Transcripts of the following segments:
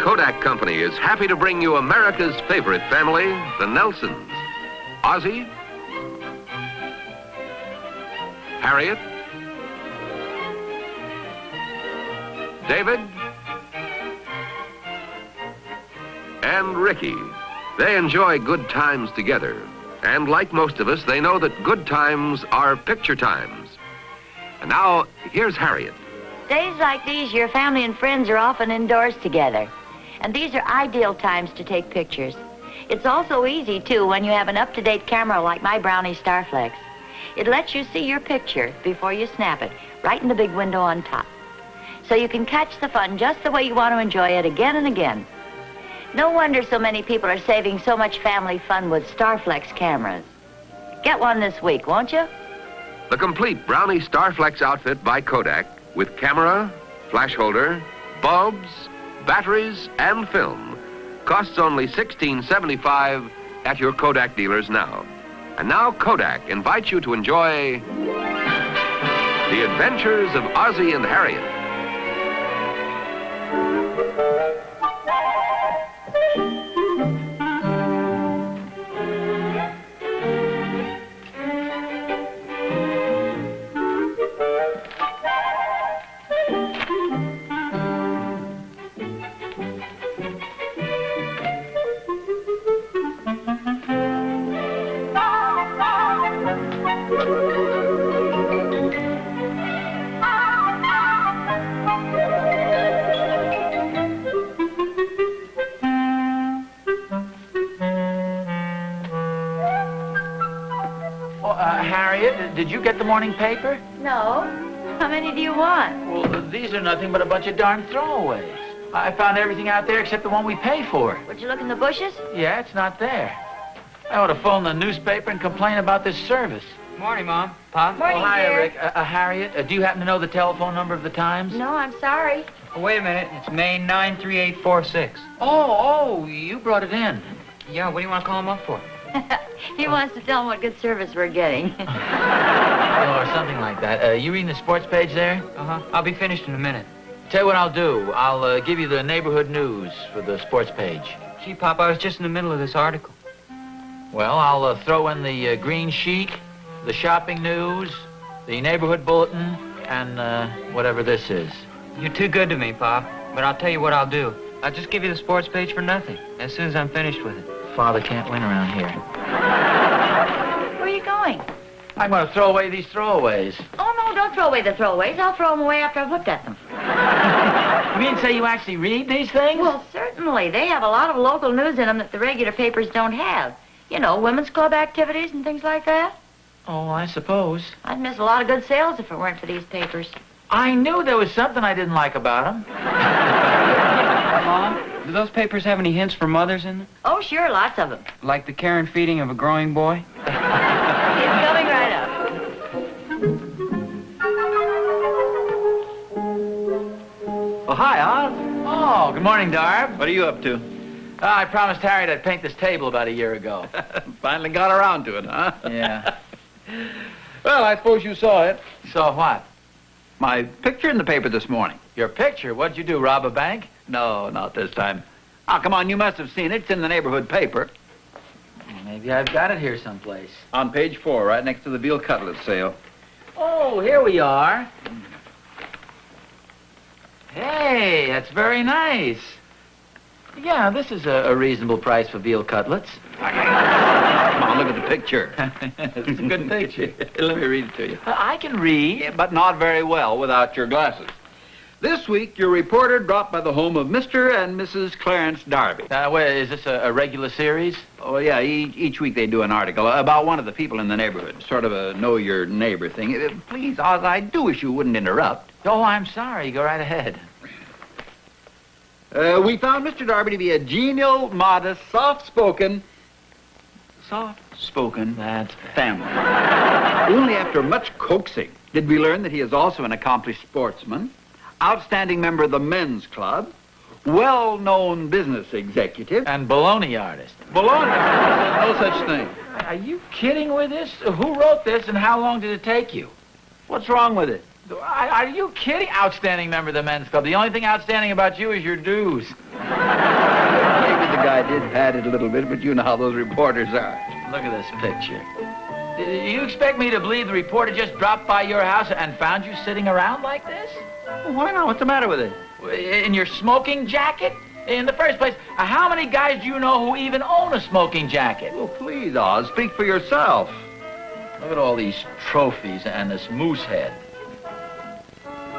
Kodak Company is happy to bring you America's favorite family, the Nelsons. Ozzie, Harriett, David, and Ricky. They enjoy good times together. And like most of us, they know that good times are picture times. And now, here's Harriett. Days like these, your family and friends are often indoors together. And these are ideal times to take pictures. It's also easy, too, when you have an up-to-date camera like my Brownie Starflex. It lets you see your picture before you snap it, right in the big window on top. So you can catch the fun just the way you want to enjoy it again and again. No wonder so many people are saving so much family fun with Starflex cameras. Get one this week, won't you? The complete Brownie Starflex outfit by Kodak with camera, flash holder, bulbs, batteries, and film costs only $16.75 at your Kodak dealers now. And now Kodak invites you to enjoy the adventures of Ozzie and Harriett. Harriett, did you get the morning paper? No. How many do you want? Well, these are nothing but a bunch of darn throwaways. I found everything out there except the one we pay for. Would you look in the bushes? Yeah, it's not there. I ought to phone the newspaper and complain about this service. Morning, Mom. Pop? Morning, Oh, hi, dear. Rick. Harriett, do you happen to know the telephone number of the Times? No, I'm sorry. Oh, wait a minute. It's Maine 93846. Oh, you brought it in. Yeah, what do you want to call him up for? He wants to tell them what good service we're getting. Or something like that. You reading the sports page there? Uh-huh. I'll be finished in a minute. Tell you what I'll do. I'll give you the neighborhood news for the sports page. Gee, Pop, I was just in the middle of this article. Well, I'll throw in the green sheet, the shopping news, the neighborhood bulletin, and whatever this is. You're too good to me, Pop. But I'll tell you what I'll do. I'll just give you the sports page for nothing, as soon as I'm finished with it. Father can't win around here. Where are you going? I'm going to throw away these throwaways. Oh, no, don't throw away the throwaways. I'll throw them away after I've looked at them. You mean to say you actually read these things? Well, certainly. They have a lot of local news in them that the regular papers don't have. You know, women's club activities and things like that. Oh, I suppose. I'd miss a lot of good sales if it weren't for these papers. I knew there was something I didn't like about them. Mom, do those papers have any hints for mothers in them? Oh, sure, lots of them. Like the care and feeding of a growing boy? It's coming right up. Oh, hi, Oz. Oh, good morning, Darb. What are you up to? I promised Harriet I'd paint this table about a year ago. Finally got around to it, huh? Yeah. Well, I suppose you saw it. So what? My picture in the paper this morning. Your picture? What'd you do, rob a bank? No, not this time. Oh, come on, you must have seen it. It's in the neighborhood paper. Maybe I've got it here someplace. On page 4, right next to the veal cutlet sale. Oh, here we are. Hey, that's very nice. Yeah, this is a reasonable price for veal cutlets. Come on, look at the picture. It's a good picture. Let me read it to you. I can read. Yeah, but not very well without your glasses. This week, your reporter dropped by the home of Mr. and Mrs. Clarence Darby. Wait, is this a regular series? Oh, yeah, each week they do an article about one of the people in the neighborhood. Sort of a know-your-neighbor thing. Please, Oz, I do wish you wouldn't interrupt. Oh, I'm sorry. Go right ahead. We found Mr. Darby to be a genial, modest, soft-spoken That's family. Only after much coaxing did we learn that he is also an accomplished sportsman, outstanding member of the men's club, well-known business executive, and baloney artist. baloney. No such thing. Are you kidding with this? Who wrote this and how long did it take you? What's wrong with it? Are you kidding? Outstanding member of the men's club. The only thing outstanding about you is your dues. Maybe the guy did pad it a little bit, but you know how those reporters are. Look at this picture. You expect me to believe the reporter just dropped by your house and found you sitting around like this? Well, why not? What's the matter with it? In your smoking jacket? In the first place, how many guys do you know who even own a smoking jacket? Well, please, Oz, speak for yourself. Look at all these trophies and this moose head.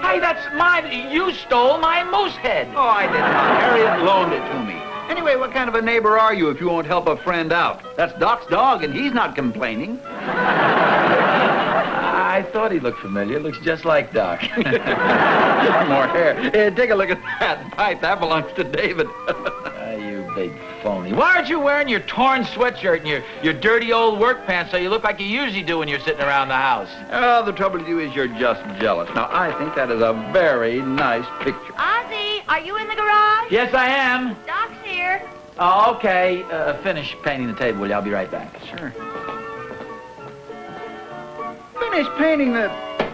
Hey, that's mine. You stole my moose head. Oh, I did not. Harriett loaned it to me. Anyway, what kind of a neighbor are you if you won't help a friend out? That's Doc's dog, and he's not complaining. I thought he looked familiar. Looks just like Doc. More hair. Hey, take a look at that pipe. That belongs to David. You big phony. Why aren't you wearing your torn sweatshirt and your dirty old work pants so you look like you usually do when you're sitting around the house? Oh, the trouble with you is you're just jealous. Now, I think that is a very nice picture. Ozzie, are you in the garage? Yes, I am. Doc's here. Oh, okay. Finish painting the table, will you? I'll be right back. Sure. Finish painting the...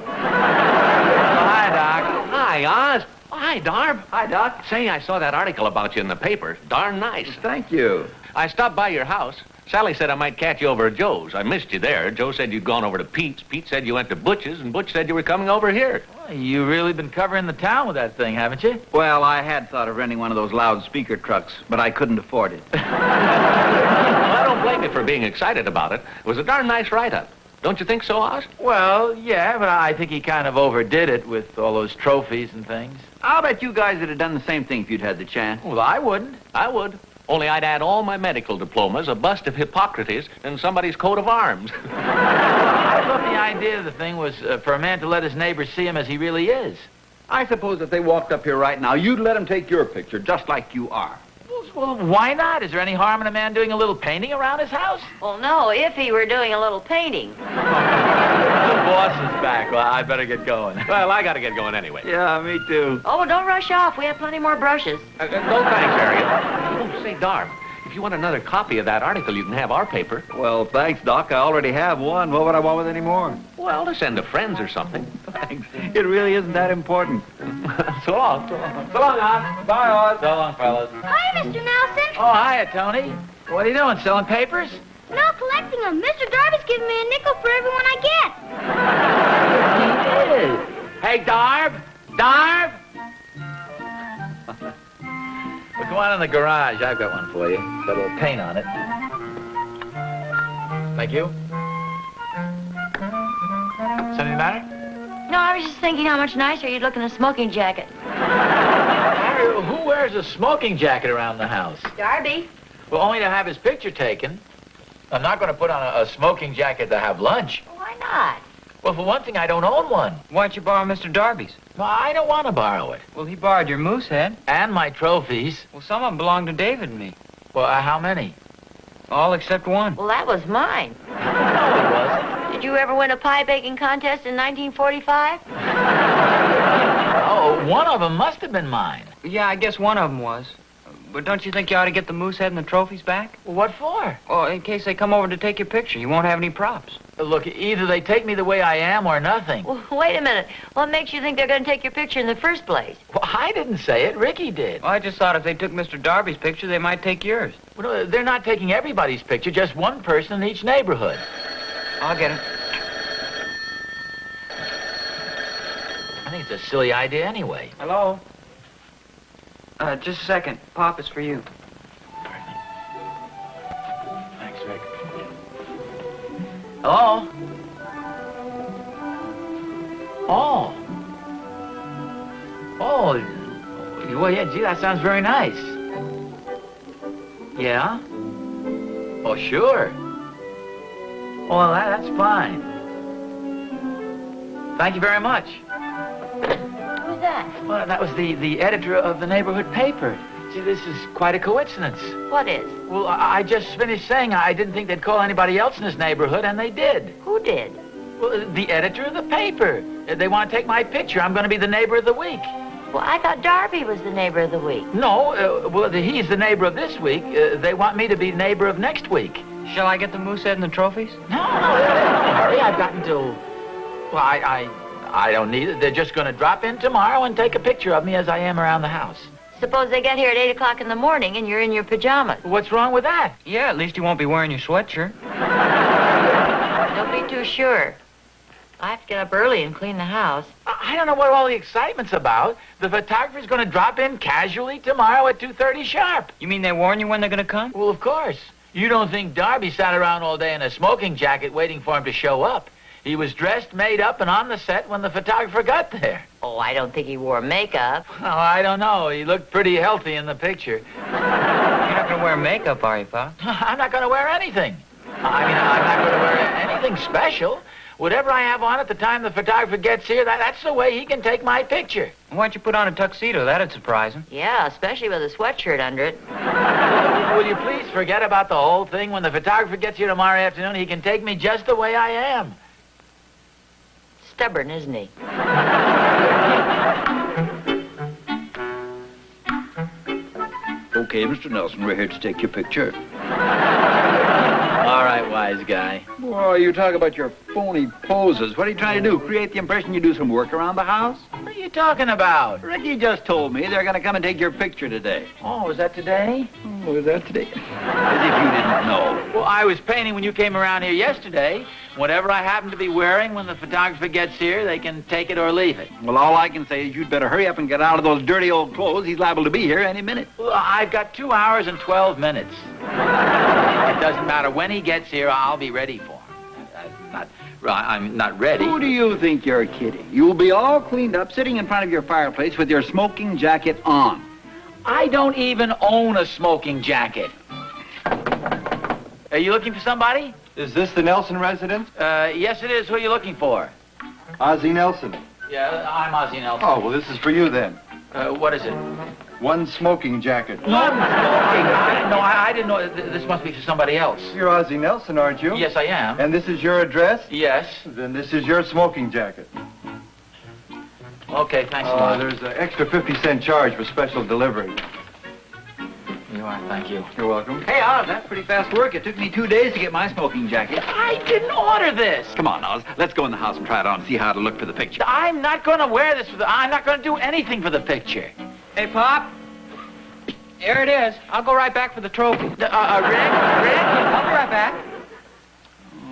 Hi, Doc. Hi, Oz. Oh, hi, Darb. Hi, Doc. Say, I saw that article about you in the paper. Darn nice. Thank you. I stopped by your house. Sally said I might catch you over at Joe's. I missed you there. Joe said you'd gone over to Pete's. Pete said you went to Butch's, and Butch said you were coming over here. Well, you really been covering the town with that thing, haven't you? Well, I had thought of renting one of those loudspeaker trucks, but I couldn't afford it. Well, I don't blame you for being excited about it. It was a darn nice write-up. Don't you think so, Oz? Well, yeah, but I think he kind of overdid it with all those trophies and things. I'll bet you guys would have done the same thing if you'd had the chance. Well, I wouldn't. I would. Only I'd add all my medical diplomas, a bust of Hippocrates, and somebody's coat of arms. I thought the idea of the thing was for a man to let his neighbors see him as he really is. I suppose if they walked up here right now, you'd let them take your picture, just like you are. Well, why not? Is there any harm in a man doing a little painting around his house? Well, no, if he were doing a little painting. The boss is back. Well, I better get going. Well, I gotta get going anyway. Yeah, me too. Oh, don't rush off. We have plenty more brushes. No thanks, Harriet. Oh, say, Darb, if you want another copy of that article, you can have our paper. Well, thanks, Doc. I already have one. What would I want with any more? Well, to send to friends or something. Thanks. It really isn't that important. So long. So long, Doc. Bye, Oz. So long, fellas. Hi, Mr. Nelson. Oh, hiya, Tony. What are you doing, selling papers? No, collecting them. Mr. Darby's giving me a nickel for everyone I get. He is. Hey, Darb. Darb. Well, come on in the garage. I've got one for you. Got a little paint on it. Thank you. Something the matter? No, I was just thinking how much nicer you'd look in a smoking jacket. Harry, who wears a smoking jacket around the house? Darby. Well, only to have his picture taken. I'm not going to put on a smoking jacket to have lunch. Why not? Well, for one thing, I don't own one. Why don't you borrow Mr. Darby's? Well, I don't want to borrow it. Well, he borrowed your moose head. And my trophies. Well, some of them belong to David and me. Well, how many? All except one. Well, that was mine. No, it wasn't. Did you ever win a pie baking contest in 1945? Oh, one of them must have been mine. Yeah, I guess one of them was. But don't you think you ought to get the moose head and the trophies back? Well, what for? Oh, in case they come over to take your picture. You won't have any props. Look, either they take me the way I am or nothing. Well, wait a minute. What makes you think they're going to take your picture in the first place? Well, I didn't say it. Ricky did. Well, I just thought if they took Mr. Darby's picture, they might take yours. Well, no, they're not taking everybody's picture, just one person in each neighborhood. I'll get it. I think it's a silly idea anyway. Hello? Just a second. Pop is for you. Thanks, Rick. Hello? Oh. Oh. Well, yeah, gee, that sounds very nice. Yeah? Oh, sure. Oh, well, that's fine. Thank you very much. Who's that? Well, that was the editor of the neighborhood paper. See, this is quite a coincidence. What is? Well, I just finished saying I didn't think they'd call anybody else in this neighborhood, and they did. Who did? Well, the editor of the paper. They want to take my picture. I'm going to be the neighbor of the week. Well, I thought Darby was the neighbor of the week. No, well, he's the neighbor of this week. They want me to be neighbor of next week. Shall I get the moose head and the trophies? No, there's no hurry. I've got until... Well, I I don't need it. They're just going to drop in tomorrow and take a picture of me as I am around the house. Suppose they get here at 8 o'clock in the morning and you're in your pajamas. What's wrong with that? Yeah, at least you won't be wearing your sweatshirt. Don't be too sure. I have to get up early and clean the house. I don't know what all the excitement's about. The photographer's going to drop in casually tomorrow at 2:30 sharp. You mean they warn you when they're going to come? Well, of course. You don't think Darby sat around all day in a smoking jacket waiting for him to show up. He was dressed, made up, and on the set when the photographer got there. Oh, I don't think he wore makeup. Oh, I don't know. He looked pretty healthy in the picture. You're not going to wear makeup, are you, Pop? I'm not going to wear anything. I'm not going to wear anything special. Whatever I have on at the time the photographer gets here, that's the way he can take my picture. Why don't you put on a tuxedo? That'd surprise him. Yeah, especially with a sweatshirt under it. Will you please forget about the whole thing? When the photographer gets here tomorrow afternoon, he can take me just the way I am. Stubborn, isn't he? Okay, Mr. Nelson, we're here to take your picture. All right, wise guy. Boy, you talk about your phony poses. What are you trying to do? Create the impression you do some work around the house? What are you talking about? Ricky just told me they're going to come and take your picture today. Oh, is that today? Oh, is that today? As if you didn't know. Well, I was painting when you came around here yesterday. Whatever I happen to be wearing when the photographer gets here, they can take it or leave it. Well, all I can say is you'd better hurry up and get out of those dirty old clothes. He's liable to be here any minute. Well, I've got 2 hours and 12 minutes. It doesn't matter when he gets here, I'll be ready for him. I'm not ready. Who do you think you're kidding? You'll be all cleaned up, sitting in front of your fireplace with your smoking jacket on. I don't even own a smoking jacket. Are you looking for somebody? Is this the Nelson residence? Yes, it is. Who are you looking for? Ozzie Nelson. Yeah, I'm Ozzie Nelson. Oh, well, this is for you then. What is it? One smoking jacket. No, I'm smoking. I didn't know. This must be for somebody else. You're Ozzie Nelson, aren't you? Yes, I am. And this is your address? Yes. Then this is your smoking jacket. Okay, thanks a lot. There's an extra 50-cent charge for special delivery. You are, thank you. You're welcome. Hey, Oz, that's pretty fast work. It took me 2 days to get my smoking jacket. I didn't order this. Come on, Oz. Let's go in the house and try it on and see how it'll look for the picture. I'm not going to wear this I'm not going to do anything for the picture. Hey, Pop. Here it is. I'll go right back for the trophy. Rick? I'll be right back.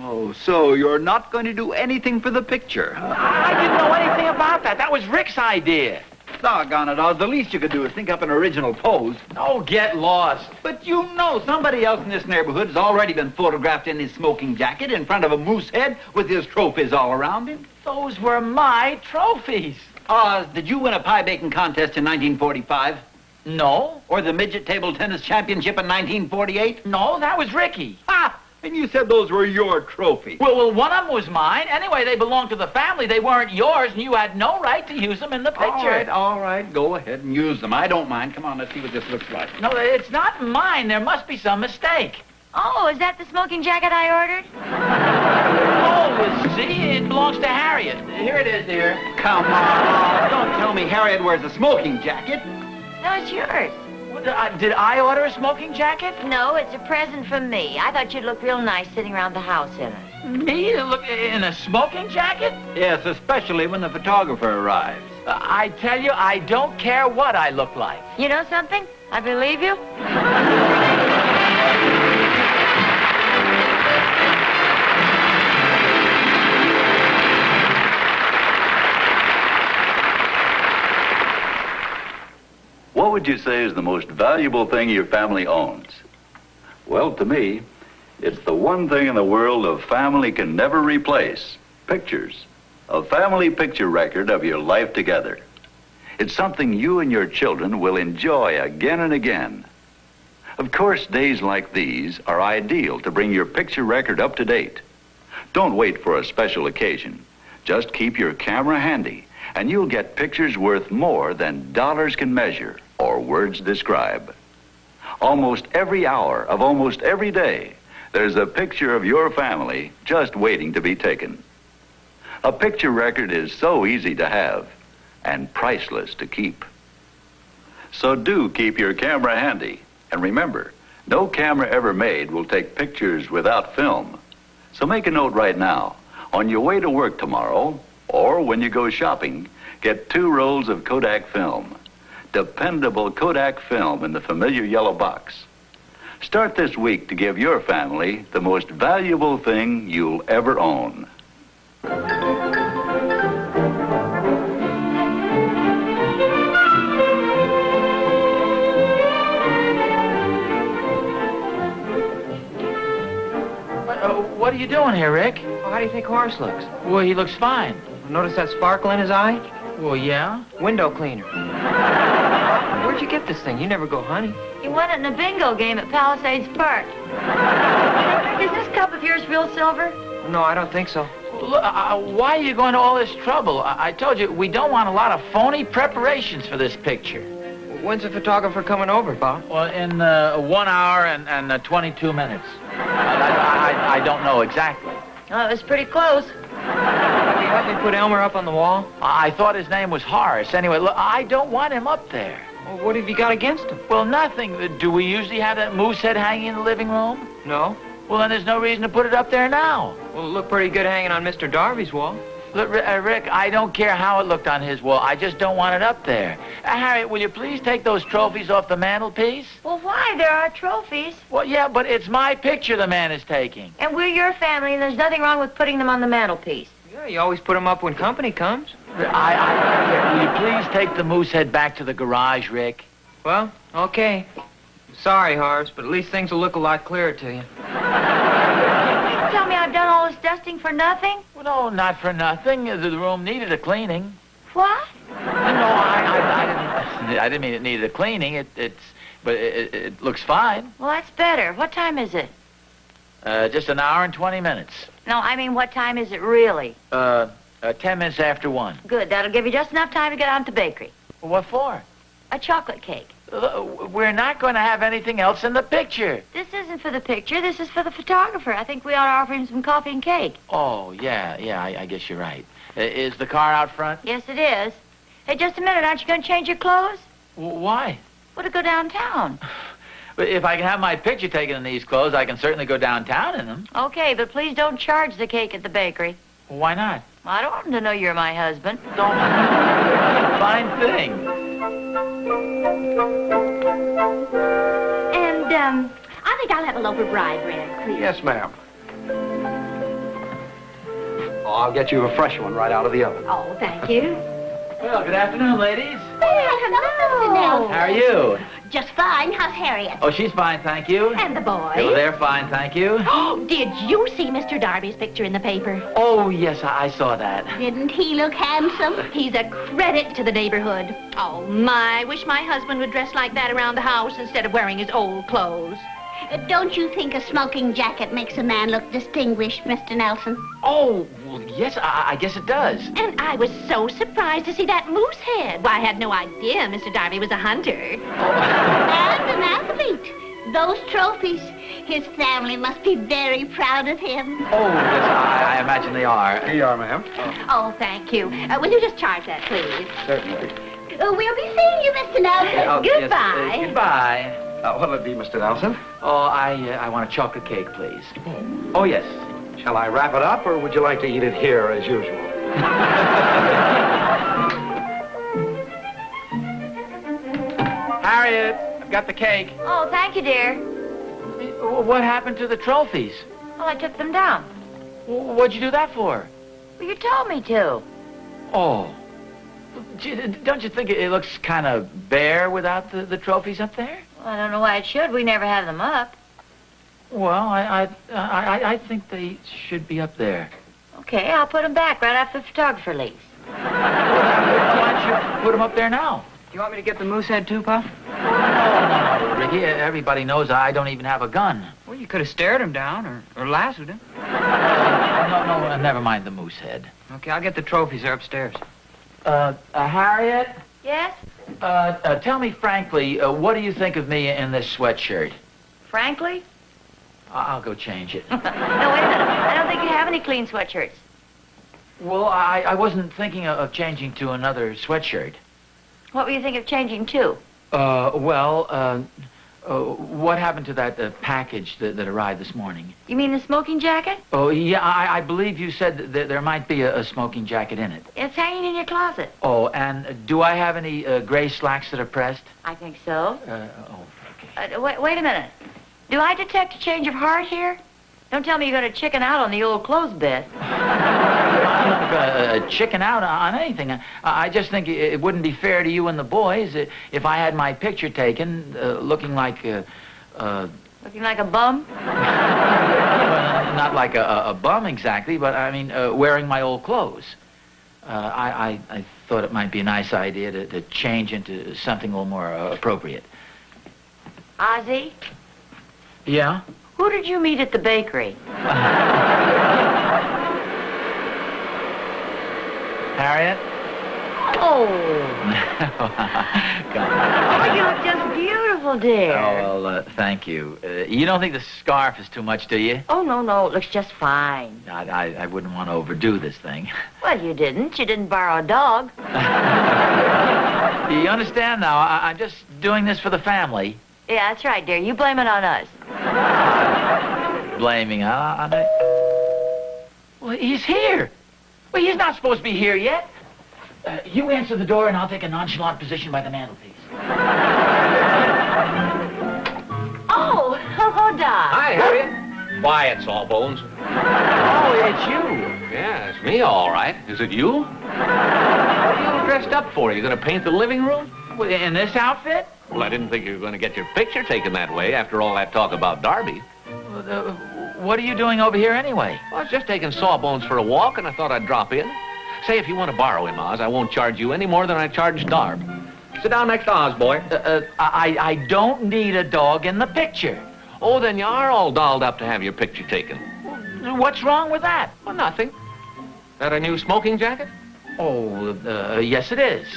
Oh, so you're not going to do anything for the picture? I didn't know anything about that. That was Rick's idea. Doggone it, Oz. The least you could do is think up an original pose. Oh, get lost. But you know somebody else in this neighborhood has already been photographed in his smoking jacket in front of a moose head with his trophies all around him. Those were my trophies. Oz, did you win a pie baking contest in 1945? No. Or the midget table tennis championship in 1948? No, that was Ricky. Ha! And you said those were your trophies. Well, one of them was mine. Anyway, they belonged to the family. They weren't yours, and you had no right to use them in the picture. All right. Go ahead and use them. I don't mind. Come on, let's see what this looks like. No, it's not mine. There must be some mistake. Oh, is that the smoking jacket I ordered? Oh, see, it belongs to Harriett. Here it is, dear. Come on, don't tell me Harriet wears a smoking jacket. No, it's yours. Did I order a smoking jacket? No, it's a present from me. I thought you'd look real nice sitting around the house in it. Me to look in a smoking jacket? Yes, especially when the photographer arrives. I tell you, I don't care what I look like. You know something? I believe you. What would you say is the most valuable thing your family owns? Well, to me, it's the one thing in the world a family can never replace. Pictures. A family picture record of your life together. It's something you and your children will enjoy again and again. Of course, days like these are ideal to bring your picture record up to date. Don't wait for a special occasion. Just keep your camera handy, and you'll get pictures worth more than dollars can measure or words describe. Almost every hour of almost every day, there's a picture of your family just waiting to be taken. A picture record is so easy to have and priceless to keep. So do keep your camera handy. And remember, no camera ever made will take pictures without film. So make a note right now. On your way to work tomorrow, Or when you go shopping, get 2 rolls of Kodak film. Dependable Kodak film in the familiar yellow box. Start this week to give your family the most valuable thing you'll ever own. What are you doing here, Rick? Well, how do you think Horace looks? Well, he looks fine. Notice that sparkle in his eye? Well, yeah. Window cleaner. Where'd you get this thing? You never go hunting. He won it in a bingo game at Palisades Park. Is this cup of yours real silver? No, I don't think so. Look, why are you going to all this trouble? I told you, we don't want a lot of phony preparations for this picture. When's the photographer coming over, Bob? Well, in 1 hour and 22 minutes. I don't know exactly. Oh, it was pretty close. Will you help me put Elmer up on the wall? I thought his name was Horace. Anyway, look, I don't want him up there. Well, what have you got against him? Well, nothing. Do we usually have that moose head hanging in the living room? No. Well, then there's no reason to put it up there now. Well, it looked pretty good hanging on Mr. Darby's wall. Look, Rick, I don't care how it looked on his wall. I just don't want it up there. Harriet, will you please take those trophies off the mantelpiece? Well, why? There are trophies. Well, yeah, but it's my picture the man is taking. And we're your family, and there's nothing wrong with putting them on the mantelpiece. Yeah, you always put them up when company comes. Will you please take the moose head back to the garage, Rick? Well, okay. Sorry, Horace, but at least things will look a lot clearer to you. You tell me I've done all this dusting for nothing? Well, no, not for nothing. The room needed a cleaning. What? No, I didn't mean it needed a cleaning. It looks fine. Well, that's better. What time is it? Just an hour and 20 minutes. No, I mean, what time is it really? 10 minutes after 1. Good. That'll give you just enough time to get on to the bakery. What for? A chocolate cake. We're not going to have anything else in the picture. This isn't for the picture. This is for the photographer. I think we ought to offer him some coffee and cake. Oh, yeah, I guess you're right. Is the car out front? Yes, it is. Hey, just a minute. Aren't you going to change your clothes? Why? Well, to go downtown. If I can have my picture taken in these clothes, I can certainly go downtown in them. Okay, but please don't charge the cake at the bakery. Why not? Well, I don't want them to know you're my husband. Don't. Fine thing. And, I think I'll have a loaf of rye bread, please. Yes, ma'am. Oh, I'll get you a fresh one right out of the oven. Oh, thank you. Well, good afternoon, ladies. Hello, Mr. Nelson. How are you? Just fine. How's Harriet? Oh, she's fine, thank you. And the boy? Oh, they're fine, thank you. Oh, did you see Mr. Darby's picture in the paper? Oh, yes, I saw that. Didn't he look handsome? He's a credit to the neighborhood. Oh, my. Wish my husband would dress like that around the house instead of wearing his old clothes. Don't you think a smoking jacket makes a man look distinguished, Mr. Nelson? Oh, well, yes, I guess it does. And I was so surprised to see that moose head. Why, I had no idea Mr. Darby was a hunter. And an athlete. Those trophies. His family must be very proud of him. Oh, yes, I imagine they are. Here you are, ma'am. Oh, thank you. Will you just charge that, please? Certainly. We'll be seeing you, Mr. Nelson. Oh, Goodbye. Yes, goodbye. What'll it be, Mr. Nelson? Oh, I want a chocolate cake, please. Oh, yes. Shall I wrap it up, or would you like to eat it here as usual? Harriet, I've got the cake. Oh, thank you, dear. What happened to the trophies? Well, I took them down. What'd you do that for? Well, you told me to. Oh. Gee, don't you think it looks kind of bare without the trophies up there? Well, I don't know why it should. We never have them up. Well, I think they should be up there. Okay, I'll put them back right after the photographer leaves. Why don't you put them up there now? Do you want me to get the moose head too, Pop? No, Ricky. Everybody knows I don't even have a gun. Well, you could have stared him down or lassoed him. No, never mind the moose head. Okay, I'll get the trophies. They're upstairs. Harriet? Yes? Tell me frankly, what do you think of me in this sweatshirt? Frankly? I'll go change it. No, wait a minute. I don't think you have any clean sweatshirts. Well, I wasn't thinking of changing to another sweatshirt. What were you thinking of changing to? What happened to that package that arrived this morning? You mean the smoking jacket? Oh, yeah, I believe you said that there might be a smoking jacket in it. It's hanging in your closet. Oh, and do I have any gray slacks that are pressed? I think so. Okay. Wait a minute. Do I detect a change of heart here? Don't tell me you're going to chicken out on the old clothes bit. I'm not going to chicken out on anything. I just think it wouldn't be fair to you and the boys if I had my picture taken looking like... Looking like a bum? Well, not like a bum exactly, but I mean wearing my old clothes. I thought it might be a nice idea to change into something a little more appropriate. Ozzie? Yeah? Who did you meet at the bakery? Harriett? Oh. Come on. Oh, you look just beautiful, dear. Oh, well, thank you. You don't think the scarf is too much, do you? Oh, no, it looks just fine. I wouldn't want to overdo this thing. Well, you didn't. You didn't borrow a dog. You understand now? I'm just doing this for the family. Yeah, that's right, dear. You blame it on us. Blaming on it? Well, he's here. Well, he's not supposed to be here yet. You answer the door, and I'll take a nonchalant position by the mantelpiece. Oh, hello, Doc. Hi, Harriet. Why, it's Sawbones. Oh, it's you. Yeah, it's me, all right. Is it you? What are you dressed up for? You gonna paint the living room? Well, in this outfit? Well, I didn't think you were gonna get your picture taken that way after all that talk about Darby. What are you doing over here anyway? I was just taking Sawbones for a walk, and I thought I'd drop in. Say, if you want to borrow him, Oz, I won't charge you any more than I charged Darb. Sit down next to Oz, boy. I don't need a dog in the picture. Oh, then you are all dolled up to have your picture taken. What's wrong with that? Well, nothing. That a new smoking jacket? Oh, yes it is.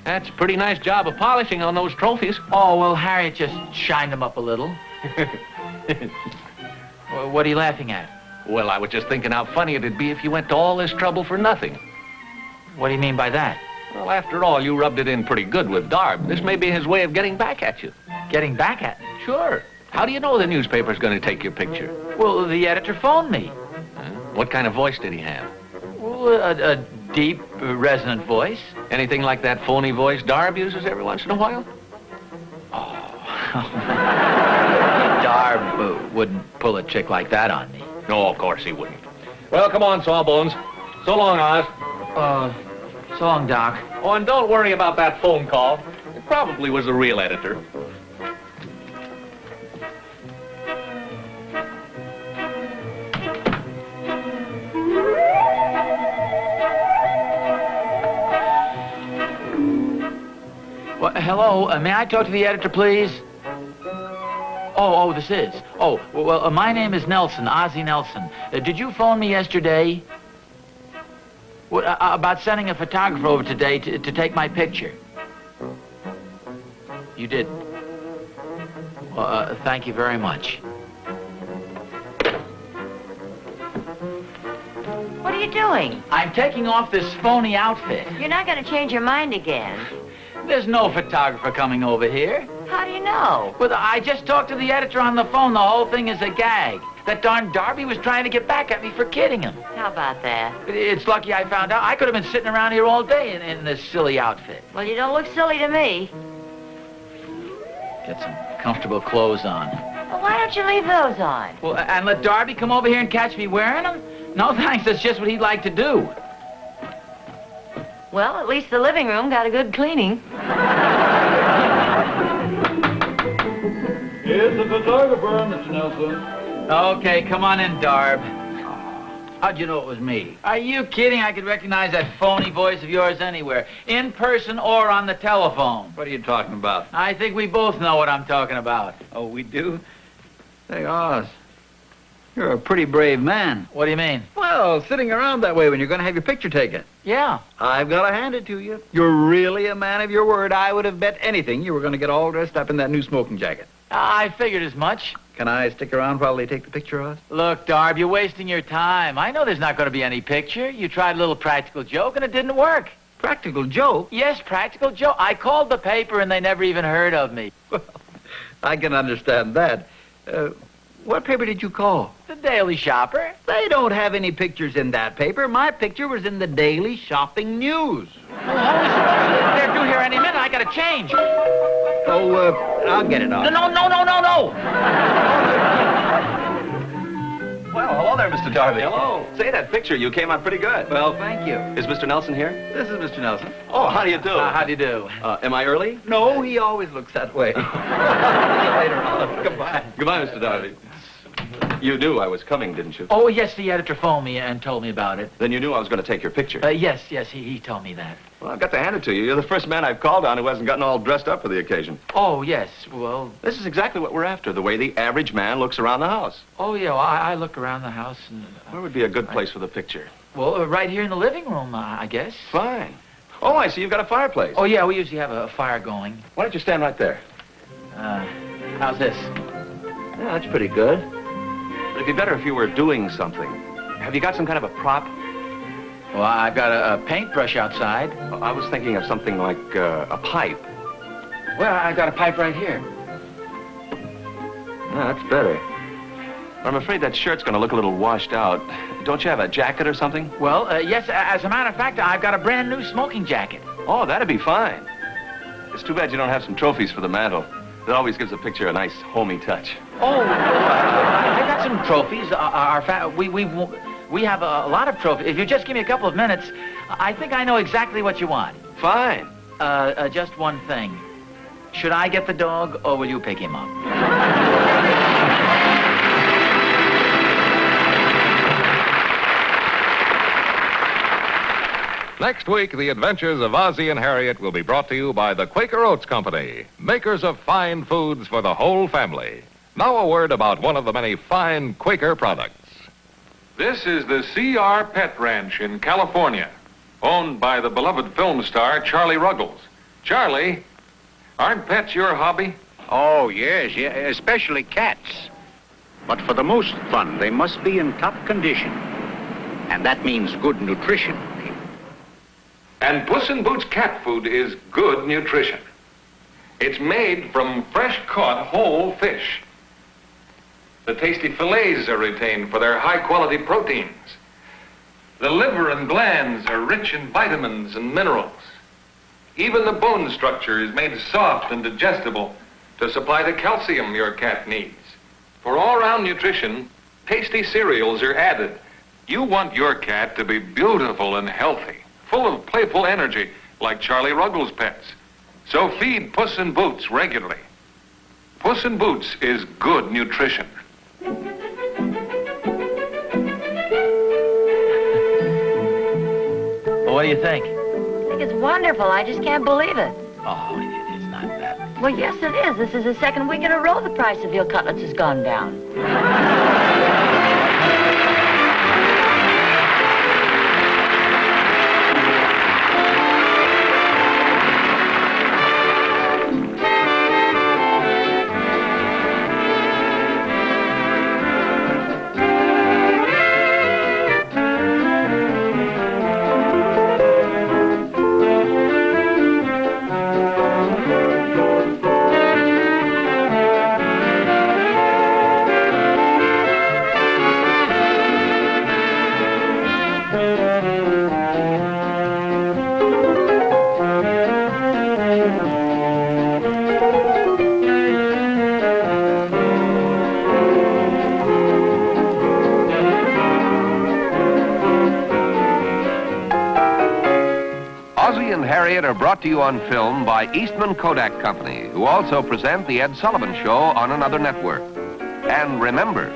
That's a pretty nice job of polishing on those trophies. Oh, well, Harriet just shined them up a little. What are you laughing at? Well, I was just thinking how funny it'd be if you went to all this trouble for nothing. What do you mean by that? Well, after all, you rubbed it in pretty good with Darb. This may be his way of getting back at you. Getting back at me? Sure. How do you know the newspaper's going to take your picture? Well, the editor phoned me. What kind of voice did he have? Well, a deep, resonant voice. Anything like that phony voice Darb uses every once in a while? Oh. Darb wouldn't pull a trick like that on me. No, of course he wouldn't. Well, come on, Sawbones. So long, Oz. So long, Doc. Oh, and don't worry about that phone call. It probably was the real editor. Well, hello, may I talk to the editor, please? Oh, this is. Oh, well, my name is Nelson, Ozzie Nelson. Did you phone me yesterday? About sending a photographer over today to take my picture. You did. Well, thank you very much. What are you doing? I'm taking off this phony outfit. You're not going to change your mind again. There's no photographer coming over here. How do you know? Well, I just talked to the editor on the phone. The whole thing is a gag. That darn Darby was trying to get back at me for kidding him. How about that? It's lucky I found out. I could have been sitting around here all day in this silly outfit. Well, you don't look silly to me. Get some comfortable clothes on. Well, why don't you leave those on? Well, and let Darby come over here and catch me wearing them? No, thanks. That's just what he'd like to do. Well, at least the living room got a good cleaning. Here's the photographer, Mr. Nelson. Okay, come on in, Darb. How'd you know it was me? Are you kidding? I could recognize that phony voice of yours anywhere, in person or on the telephone. What are you talking about? I think we both know what I'm talking about. Oh, we do? Say, Oz, you're a pretty brave man. What do you mean? Well, sitting around that way when you're going to have your picture taken. Yeah. I've got to hand it to you. You're really a man of your word. I would have bet anything you were going to get all dressed up in that new smoking jacket. I figured as much. Can I stick around while they take the picture, Oz? Look, Darb, you're wasting your time. I know there's not going to be any picture. You tried a little practical joke, and it didn't work. Practical joke? Yes, practical joke. I called the paper, and they never even heard of me. Well, I can understand that. What paper did you call? The Daily Shopper. They don't have any pictures in that paper. My picture was in the Daily Shopping News. They're due here any minute. I gotta change. Oh, I'll get it on. No. Well, hello there, Mr. Darby. Hello. Say, that picture, you came out pretty good. Well, thank you. Is Mr. Nelson here? This is Mr. Nelson. Oh, how do you do? How do you do? Am I early? No, he always looks that way. See you later on. Goodbye. Goodbye, Mr. Darby. You knew I was coming, didn't you? Oh, yes, the editor phoned me and told me about it. Then you knew I was going to take your picture. Yes, he told me that. Well, I've got to hand it to you. You're the first man I've called on who hasn't gotten all dressed up for the occasion. Oh, yes, well... This is exactly what we're after, the way the average man looks around the house. Oh, yeah, well, I look around the house and... Where would be a good place for the picture? Well, right here in the living room, I guess. Fine. Oh, I see you've got a fireplace. Oh, yeah, we usually have a fire going. Why don't you stand right there? How's this? Yeah, that's pretty good. But it'd be better if you were doing something. Have you got some kind of a prop? Well, I've got a paintbrush outside. I was thinking of something like a pipe. Well, I've got a pipe right here. Yeah, that's better. But I'm afraid that shirt's going to look a little washed out. Don't you have a jacket or something? Well, yes, as a matter of fact, I've got a brand new smoking jacket. Oh, that'd be fine. It's too bad you don't have some trophies for the mantel. It always gives a picture a nice, homey touch. Oh, I got some trophies. We have a lot of trophies. If you just give me a couple of minutes, I think I know exactly what you want. Fine. Just one thing. Should I get the dog, or will you pick him up? Next week, the adventures of Ozzie and Harriet will be brought to you by the Quaker Oats Company, makers of fine foods for the whole family. Now a word about one of the many fine Quaker products. This is the C.R. Pet Ranch in California, owned by the beloved film star Charlie Ruggles. Charlie, aren't pets your hobby? Oh, yes, especially cats. But for the most fun, they must be in top condition. And that means good nutrition. And Puss in Boots cat food is good nutrition. It's made from fresh-caught whole fish. The tasty fillets are retained for their high-quality proteins. The liver and glands are rich in vitamins and minerals. Even the bone structure is made soft and digestible to supply the calcium your cat needs. For all-round nutrition, tasty cereals are added. You want your cat to be beautiful and healthy, full of playful energy, like Charlie Ruggles' pets. So feed Puss in Boots regularly. Puss in Boots is good nutrition. Well, what do you think? I think it's wonderful. I just can't believe it. Oh, it's not that. Well, yes, it is. This is the second week in a row the price of veal cutlets has gone down. Ozzie and Harriet are brought to you on film by Eastman Kodak Company, who also present The Ed Sullivan Show on another network. And remember,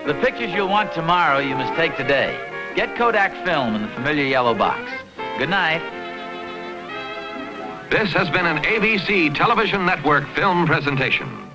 the pictures you'll want tomorrow, you must take today. Get Kodak film in the familiar yellow box. Good night. this has been an ABC Television Network film presentation.